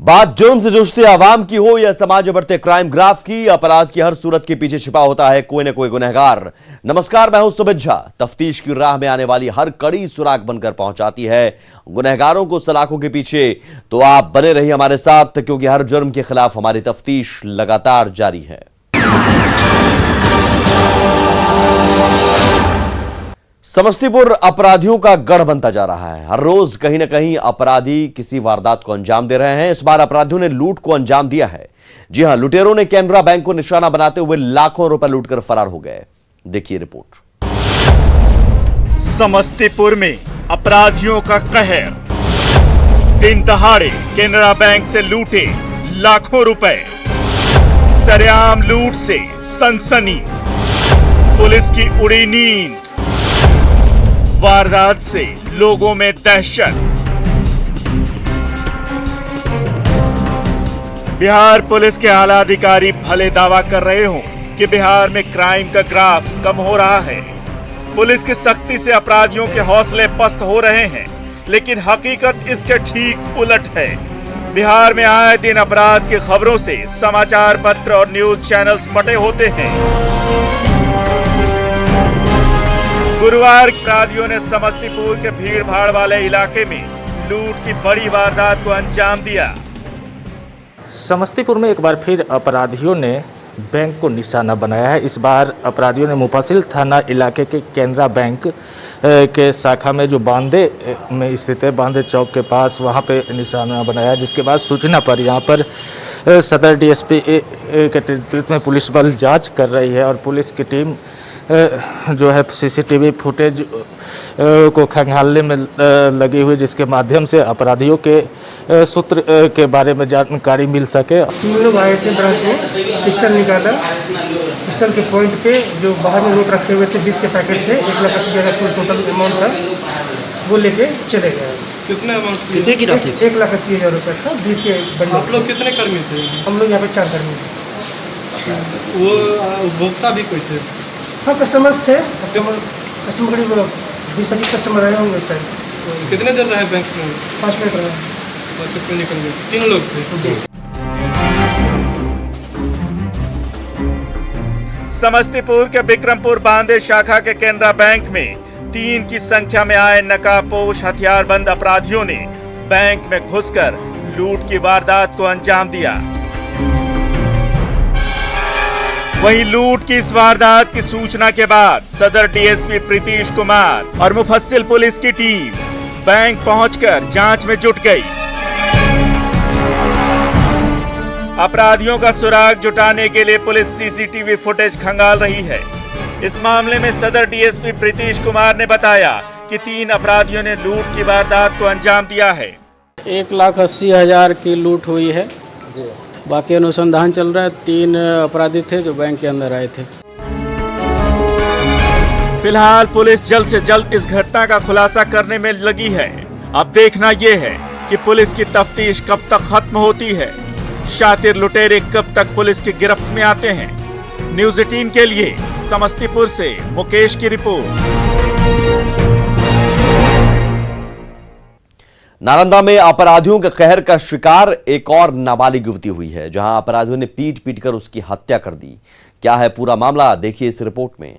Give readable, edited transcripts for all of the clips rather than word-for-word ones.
बात जुर्म से जूझते आवाम की हो या समाज में बढ़ते क्राइम ग्राफ की, अपराध की हर सूरत के पीछे छिपा होता है कोई न कोई गुनहगार। नमस्कार, मैं हूं सुमित झा। तफ्तीश की राह में आने वाली हर कड़ी सुराग बनकर पहुंचाती है गुनहगारों को सलाखों के पीछे। तो आप बने रहिए हमारे साथ, क्योंकि हर जुर्म के खिलाफ हमारी तफ्तीश लगातार जारी है। समस्तीपुर अपराधियों का गढ़ बनता जा रहा है। हर रोज कहीं ना कहीं अपराधी किसी वारदात को अंजाम दे रहे हैं। इस बार अपराधियों ने लूट को अंजाम दिया है। जी हां, लुटेरों ने कैनरा बैंक को निशाना बनाते हुए लाखों रुपए लूटकर फरार हो गए। देखिए रिपोर्ट। समस्तीपुर में अपराधियों का कहर। दिन दहाड़े कैनरा बैंक से लूटे लाखों रुपए। सरेआम लूट से सनसनी, पुलिस की उड़ी नींद। वारदात से लोगों में दहशत। बिहार पुलिस के आला अधिकारी भले दावा कर रहे हों कि बिहार में क्राइम का ग्राफ कम हो रहा है, पुलिस की सख्ती से अपराधियों के हौसले पस्त हो रहे हैं, लेकिन हकीकत इसके ठीक उलट है। बिहार में आए दिन अपराध की खबरों से समाचार पत्र और न्यूज चैनल्स पटे होते हैं। गुरुवार अपराधियों ने समस्तीपुर के भीड़ भाड़ वाले इलाके में लूट की बड़ी वारदात को अंजाम दिया। समस्तीपुर में एक बार फिर अपराधियों ने बैंक को निशाना बनाया है। इस बार अपराधियों ने मुफस्सिल थाना इलाके के कैनरा बैंक के शाखा में जो बांदे में स्थित है, बांदे चौक के पास, वहां पे निशाना बनाया, जिसके बाद सूचना पर यहां पर सदर डीएसपी के नेतृत्व में पुलिस बल जांच कर रही है और पुलिस की टीम जो है सीसीटीवी फुटेज को खंगालने में लगी हुई, जिसके माध्यम से अपराधियों के सूत्र के बारे में जानकारी मिल सके। 3 लोग आए थे, ब्रांच में पिस्टल निकाला। पिस्टल के पॉइंट पे जो बाहर में नोट रखे हुए थे 20 के पैकेट से 1,80,000 कुल टोटल अमाउंट था, वो लेके चले गए। कितने अमाउंट कितने की राशि? 1,80,000 रुपये था। 20 के बंडल। आप लोग कितने कर्मी थे? हम लोग यहाँ पे 4 कर्मी थे। वो उपभोक्ता भी कोई थे? हाँ, कस्टमर्स थे। कस्टमर करीब 20-25 कस्टमर आए होंगे उस टाइम। कितने देर रहे बैंक में? 5 मिनट रहे। बच्चे पे निकल गए। 3 लोग थे। समस्तीपुर के बिक्रमपुर बांदे शाखा के कैनरा बैंक में 3 की संख्या में आए नकाबपोश हथियारबंद अपराधियों ने बैंक में घुसकर लूट की वारदात को अंजाम दिया। वहीं लूट की इस वारदात की सूचना के बाद सदर डीएसपी प्रीतीश कुमार और मुफस्सिल पुलिस की टीम बैंक पहुंचकर जांच में जुट गई। अपराधियों का सुराग जुटाने के लिए पुलिस सीसीटीवी फुटेज खंगाल रही है। इस मामले में सदर डीएसपी प्रीतीश कुमार ने बताया कि 3 अपराधियों ने लूट की वारदात को अंजाम दिया है। 1,80,000 की लूट हुई है। बाकी अनुसंधान चल रहा है। 3 अपराधी थे जो बैंक के अंदर आए थे। फिलहाल पुलिस जल्द से जल्द इस घटना का खुलासा करने में लगी है। अब देखना यह है कि पुलिस की तफ्तीश कब तक खत्म होती है, शातिर लुटेरे कब तक पुलिस की गिरफ्त में आते हैं। न्यूज़ 18 के लिए समस्तीपुर से मुकेश की रिपोर्ट। नालंदा में अपराधियों के कहर का शिकार एक और नाबालिग युवती हुई है, जहां अपराधियों ने पीट पीट कर उसकी हत्या कर दी। क्या है पूरा मामला, देखिए इस रिपोर्ट में।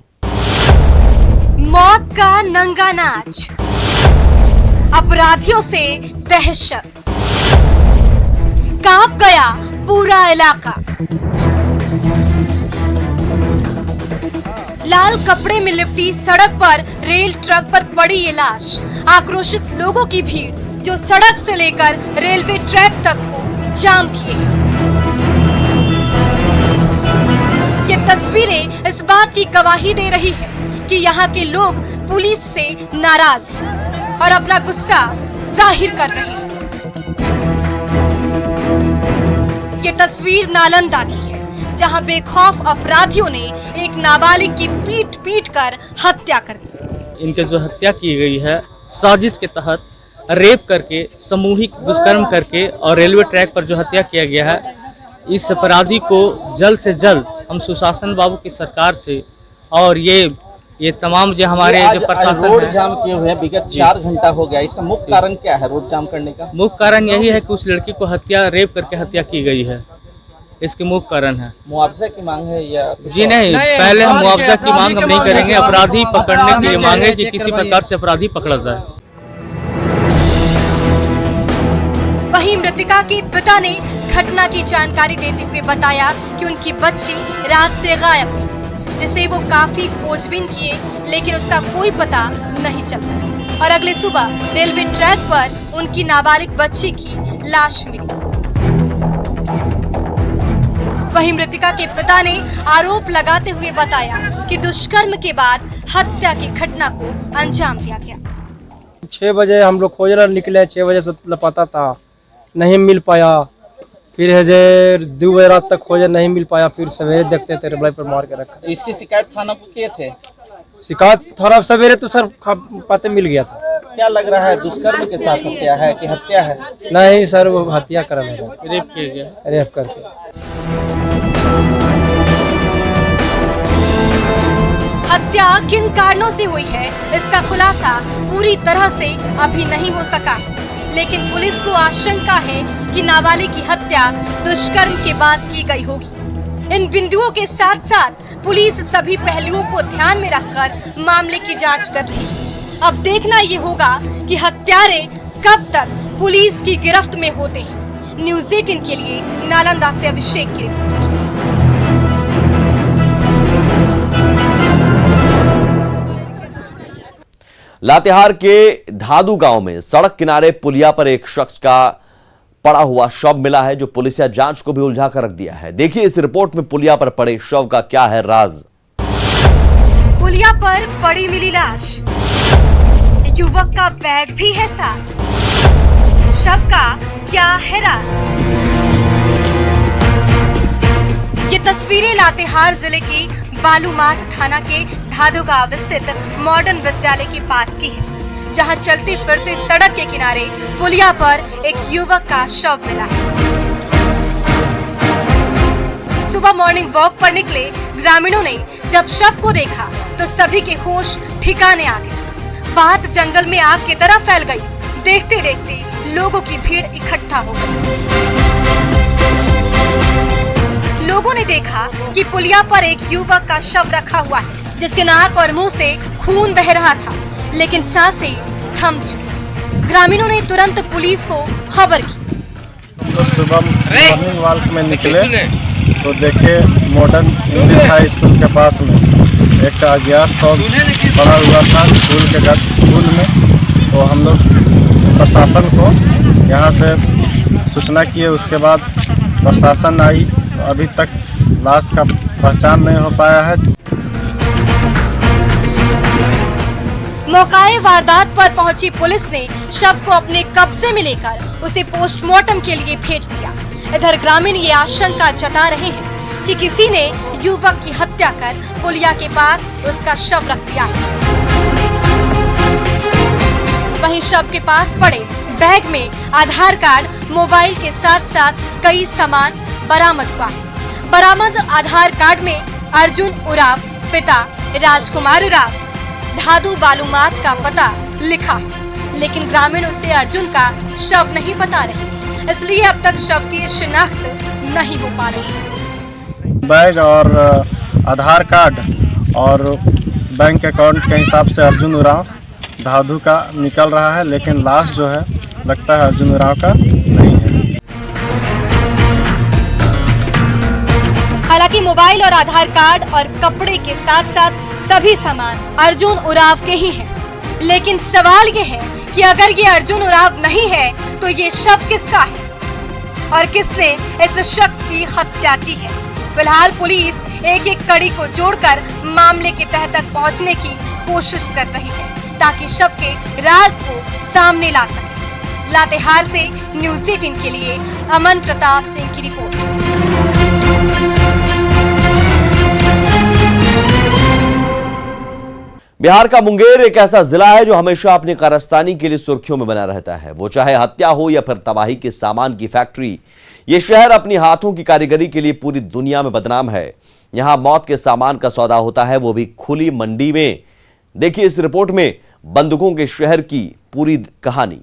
मौत का नंगा नाच, अपराधियों से दहशत, कांप गया पूरा इलाका। लाल कपड़े में लिपटी सड़क पर रेल ट्रक पर पड़ी ये लाश, आक्रोशित लोगों की भीड़ जो सड़क से लेकर रेलवे ट्रैक तक को जाम किए। ये तस्वीरें इस बात की गवाही दे रही है कि यहाँ के लोग पुलिस से नाराज हैं और अपना गुस्सा जाहिर कर रहे हैं। ये तस्वीर नालंदा की है, जहाँ बेखौफ अपराधियों ने एक नाबालिग की पीट पीट कर हत्या कर दी। इनके जो हत्या की गई है साजिश के तहत, रेप करके, सामूहिक दुष्कर्म करके और रेलवे ट्रैक पर जो हत्या किया गया है, इस अपराधी को जल्द से जल्द हम सुशासन बाबू की सरकार से और ये ये तमाम जो हमारे आज जो प्रशासन रोड है, जाम किए हुए हैं, विगत 4 घंटा हो गया। इसका मुख्य कारण क्या है रोड जाम करने का? मुख्य कारण यही है कि उस लड़की को रेप करके हत्या की गई है। इसके मुख्य कारण है। मुआवजा की मांग है या कुछ जी और? नहीं, पहले हम मुआवजा की मांग हम नहीं करेंगे। अपराधी पकड़ने के लिए मांग है कि किसी प्रकार से अपराधी पकड़ा जाए। वहीं मृतका के पिता ने घटना की जानकारी देते हुए बताया कि उनकी बच्ची रात से गायब थी, जिसे वो काफी खोजबीन किए लेकिन उसका कोई पता नहीं चला और अगले सुबह रेलवे ट्रैक पर उनकी नाबालिग बच्ची की लाश मिली। वहीं मृतका के पिता ने आरोप लगाते हुए बताया कि दुष्कर्म के बाद हत्या की घटना को अंजाम दिया गया। 6 बजे हम लोग खोजने निकले, 6 बजे से लापता था, नहीं मिल पाया। फिर है जे 2 बजे रात तक खोजे, नहीं मिल पाया। फिर सवेरे देखते थे रेलवे पर मार के रखा। इसकी शिकायत थाना को किए थे? शिकायत थोड़ा सवेरे तो सर पता मिल गया था। क्या लग रहा है, दुष्कर्म के साथ हत्या है कि हत्या है? नहीं सर, वो हत्या कर रहे हैं, रेप किया गया। रेप करके। हत्या किन कारणों से हुई है, इसका खुलासा पूरी तरह से अभी नहीं हो सका है, लेकिन पुलिस को आशंका है कि नाबालिग की हत्या दुष्कर्म के बाद की गई होगी। इन बिंदुओं के साथ साथ पुलिस सभी पहलुओं को ध्यान में रखकर मामले की जांच कर रही है। अब देखना ये होगा कि हत्यारे कब तक पुलिस की गिरफ्त में होते हैं। न्यूज़ 18 के लिए नालंदा से अभिषेक की रिपोर्ट। लातेहार के धादू गांव में सड़क किनारे पुलिया पर एक शख्स का पड़ा हुआ शव मिला है, जो पुलिसिया जांच को भी उलझा कर रख दिया है। देखिए इस रिपोर्ट में पुलिया पर पड़े शव का क्या है राज। पुलिया पर पड़ी मिली लाश, युवक का बैग भी है साथ, शव का क्या है राज। ये तस्वीरें लातेहार जिले की बालूमाथ थाना के धादू गांव स्थित मॉडर्न विद्यालय के पास की है, जहां चलते फिरते सड़क के किनारे पुलिया पर एक युवक का शव मिला है। सुबह मॉर्निंग वॉक पर निकले ग्रामीणों ने जब शव को देखा तो सभी के होश ठिकाने आ गए। बात जंगल में आग की तरह फैल गई। देखते देखते लोगों की भीड़ इकट्ठा हो गई। लोगों ने देखा कि पुलिया पर एक युवक का शव रखा हुआ है, जिसके नाक और मुंह से खून बह रहा था, लेकिन सांसें थम चुकी थी। ग्रामीणों ने तुरंत पुलिस को खबर की। तो सुबह मॉर्निंग वॉक में निकले तो देखे मॉडर्न इंग्लिश हाई स्कूल के पास में एक अज्ञात शव पड़ा हुआ था स्कूल में। तो हम लोग प्रशासन को यहाँ से सूचना किए, उसके बाद प्रशासन आई। अभी तक लाश का पहचान नहीं हो पाया है। मौकाए वारदात पर पहुंची पुलिस ने शव को अपने कब्जे में लेकर उसे पोस्टमार्टम के लिए भेज दिया। इधर ग्रामीण ये आशंका जता रहे हैं कि किसी ने युवक की हत्या कर पुलिया के पास उसका शव रख दिया है। वहीं शव के पास पड़े बैग में आधार कार्ड, मोबाइल के साथ साथ कई सामान बरामद हुआ है। बरामद आधार कार्ड में अर्जुन उराव पिता राजकुमार उराव धादू बालूमाथ का पता लिखा है, लेकिन ग्रामीण उसे अर्जुन का शव नहीं बता रहे, इसलिए अब तक शव की शिनाख्त नहीं हो पा रही। बैग और आधार कार्ड और बैंक अकाउंट के हिसाब से अर्जुन उराव धादू का निकल रहा है, लेकिन लाश जो है लगता है अर्जुन उराव का नहीं है। हालांकि मोबाइल और आधार कार्ड और कपड़े के साथ साथ सभी सामान अर्जुन उराव के ही हैं। लेकिन सवाल ये है कि अगर ये अर्जुन उराव नहीं है तो ये शव किसका है और किसने इस शख्स की हत्या की है। फिलहाल पुलिस एक एक कड़ी को जोड़कर मामले की तह तक पहुंचने की कोशिश कर रही है, ताकि शव के राज को सामने ला सके। लातेहार से न्यूज़ 18 के लिए अमन प्रताप सिंह की रिपोर्ट। बिहार का मुंगेर एक ऐसा जिला है जो हमेशा अपनी कारस्तानी के लिए सुर्खियों में बना रहता है, वो चाहे हत्या हो या फिर तबाही के सामान की फैक्ट्री। ये शहर अपनी हाथों की कारीगरी के लिए पूरी दुनिया में बदनाम है। यहां मौत के सामान का सौदा होता है, वो भी खुली मंडी में। देखिए इस रिपोर्ट में बंदूकों के शहर की पूरी कहानी।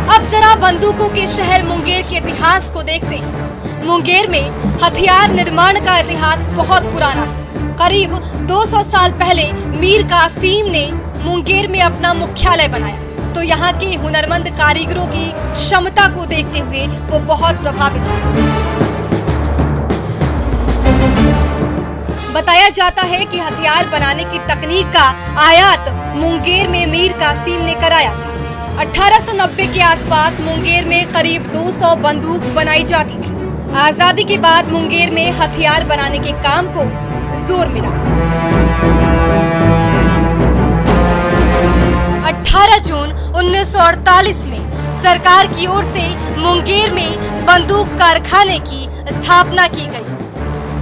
अब जरा बंदूकों के शहर मुंगेर के इतिहास को देखते हैं। मुंगेर में हथियार निर्माण का इतिहास बहुत पुराना है। करीब 200 साल पहले मीर कासिम ने मुंगेर में अपना मुख्यालय बनाया तो यहाँ के हुनरमंद कारीगरों की क्षमता को देखते हुए वो बहुत प्रभावित हुए। बताया जाता है कि हथियार बनाने की तकनीक का आयात मुंगेर में मीर कासिम ने कराया था। 1890 के आसपास मुंगेर में करीब 200 बंदूक बनाई जाती थी। आजादी के बाद मुंगेर में हथियार बनाने के काम को जोर मिला। 18 जून 1948 में सरकार की ओर से मुंगेर में बंदूक कारखाने की स्थापना की गई।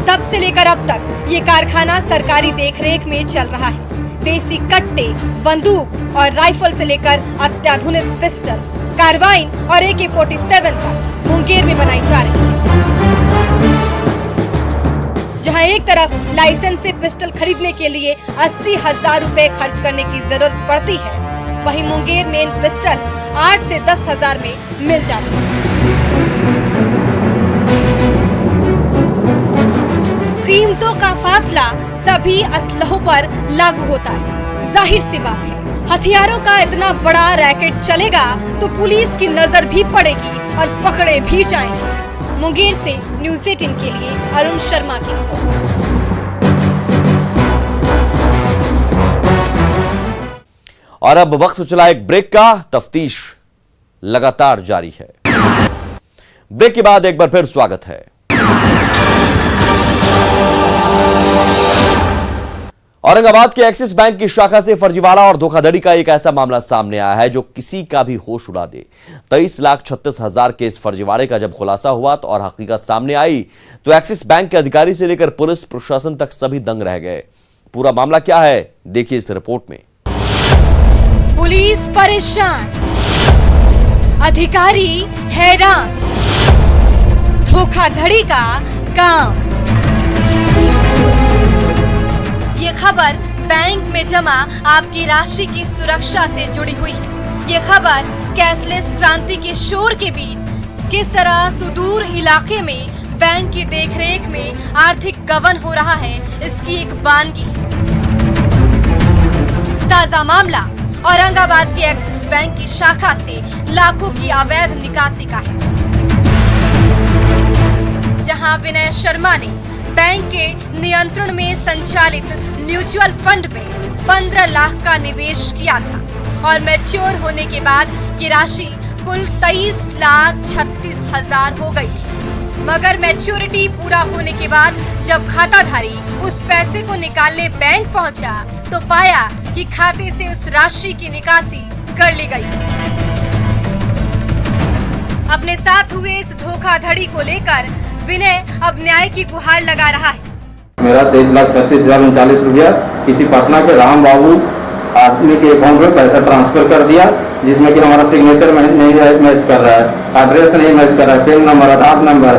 तब से लेकर अब तक ये कारखाना सरकारी देखरेख में चल रहा है। देसी कट्टे, बंदूक और राइफल से लेकर अत्याधुनिक पिस्टल, कार्बाइन और AK-47 तक मुंगेर में बनाई जा रही है। जहां एक तरफ लाइसेंस से पिस्टल खरीदने के लिए 80,000 रुपए खर्च करने की जरूरत पड़ती है, वहीं मुंगेर में इन पिस्टल 8 से 10,000 में मिल जाती है। कीमतों का फासला सभी असलहों पर लागू होता है। जाहिर सी बात है, हथियारों का इतना बड़ा रैकेट चलेगा तो पुलिस की नजर भी पड़ेगी और पकड़े भी जाएंगे। मुंगेर से न्यूज़ 18 के लिए अरुण शर्मा की रिपोर्ट। और अब वक्त चला एक ब्रेक का। तफ्तीश लगातार जारी है। ब्रेक के बाद एक बार फिर स्वागत है। औरंगाबाद के एक्सिस बैंक की शाखा से फर्जीवाड़ा और धोखाधड़ी का एक ऐसा मामला सामने आया है जो किसी का भी होश उड़ा दे। 23,36,000 के इस फर्जीवाड़े का जब खुलासा हुआ तो और हकीकत सामने आई तो एक्सिस बैंक के अधिकारी से लेकर पुलिस प्रशासन तक सभी दंग रह गए। पूरा मामला क्या है, देखिए इस रिपोर्ट में। पुलिस परेशान, अधिकारी हैरान, धोखाधड़ी का काम। ये खबर बैंक में जमा आपकी राशि की सुरक्षा से जुड़ी हुई है। ये खबर कैशलेस क्रांति के शोर के बीच किस तरह सुदूर इलाके में बैंक की देखरेख में आर्थिक गबन हो रहा है, इसकी एक बानगी है। ताजा मामला औरंगाबाद के एक्सिस बैंक की शाखा से लाखों की अवैध निकासी का है, जहां विनय शर्मा ने बैंक के नियंत्रण में संचालित म्यूचुअल फंड में 15 लाख का निवेश किया था और मैच्योर होने के बाद ये राशि कुल 23,36,000 हो गई थी। मगर मैच्योरिटी पूरा होने के बाद जब खाताधारी उस पैसे को निकालने बैंक पहुंचा तो पाया कि खाते से उस राशि की निकासी कर ली गई। अपने साथ हुए इस धोखाधड़ी को लेकर विनय अब न्याय की गुहार लगा रहा है। मेरा 23,36,039 रुपया किसी पटना के राम बाबू आदमी के अकाउंट में पैसा ट्रांसफर कर दिया, जिसमें कि हमारा सिग्नेचर नहीं मैच कर रहा है, एड्रेस नहीं मैच कर रहा है, पेन नंबर, आधार नंबर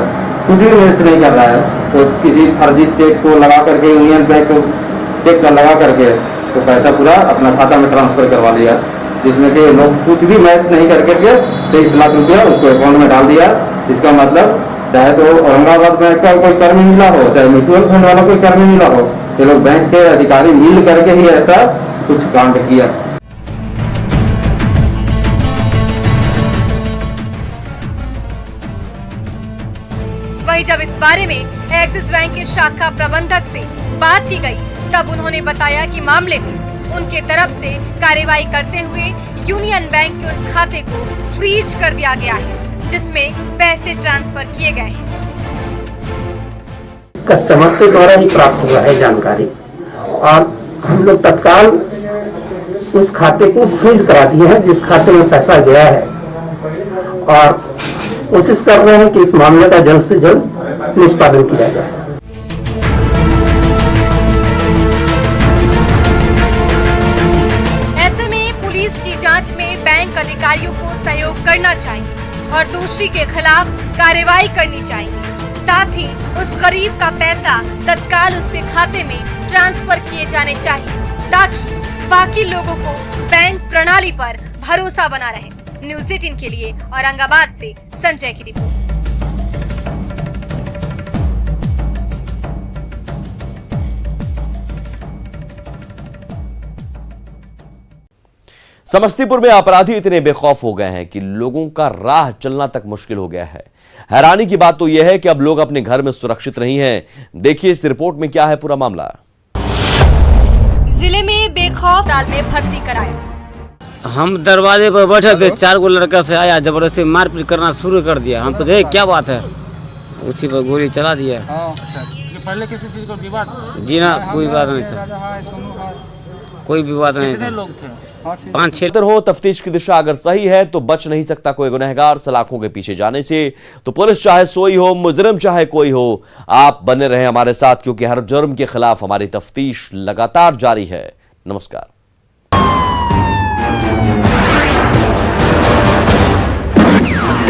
कुछ भी मैच नहीं कर रहा है। तो किसी फर्जी चेक को लगा करके, यूनियन बैंक को चेक कर लगा करके तो पैसा पूरा अपना खाता में ट्रांसफर करवा लिया, जिसमें कि लोग कुछ भी मैच नहीं करके 23 लाख रुपया उसको अकाउंट में डाल दिया। इसका मतलब चाहे तो औरंगाबाद बैंक का कोई कर्मी मिला हो, चाहे म्यूचुअल फंड वाला कोई कर्मी मिला हो, ये लोग बैंक के अधिकारी मिल करके ही ऐसा कुछ कांड किया। वहीं जब इस बारे में एक्सिस बैंक के शाखा प्रबंधक से बात की गई, तब उन्होंने बताया कि मामले में उनके तरफ से कार्रवाई करते हुए यूनियन बैंक के उस खाते को फ्रीज कर दिया गया है जिसमें पैसे ट्रांसफर किए गए हैं। कस्टमर के द्वारा ही प्राप्त हुआ है जानकारी और हम लोग तत्काल उस खाते को फ्रीज करा दिए हैं जिस खाते में पैसा गया है, और कोशिश कर रहे हैं कि इस मामले का जल्द से जल्द निष्पादन किया जाए। ऐसे में पुलिस की जांच में बैंक अधिकारियों को सहयोग करना चाहिए और दोषी के खिलाफ कार्रवाई करनी चाहिए। साथ ही उस गरीब का पैसा तत्काल उसके खाते में ट्रांसफर किए जाने चाहिए ताकि बाकी लोगों को बैंक प्रणाली पर भरोसा बना रहे। न्यूज़ 18 के लिए औरंगाबाद से संजय की रिपोर्ट। समस्तीपुर में अपराधी इतने बेखौफ हो गए हैं कि लोगों का राह चलना तक मुश्किल हो गया है। हैरानी की बात तो यह है कि अब लोग अपने घर में सुरक्षित नहीं हैं। देखिए इस रिपोर्ट में क्या है पूरा मामला। जिले में बेखौफ अस्पताल में भर्ती कराया। हम दरवाजे पर बैठे थे, 4 गो लड़का से आया, जबरदस्ती मारपीट करना शुरू कर दिया। हमको देख क्या बात है, उसी पर गोली चला दिया। पहले किसी चीज का विवाद? जी ना, कोई बात नहीं था, कोई विवाद नहीं था। लोग थे 5-6 हो। तफ्तीश की दिशा अगर सही है तो बच नहीं सकता कोई गुनहगार सलाखों के पीछे जाने से। तो पुलिस चाहे सोई हो, मुजरिम चाहे कोई हो, आप बने रहें हमारे साथ, क्योंकि हर जुर्म के खिलाफ हमारी तफ्तीश लगातार जारी है। नमस्कार।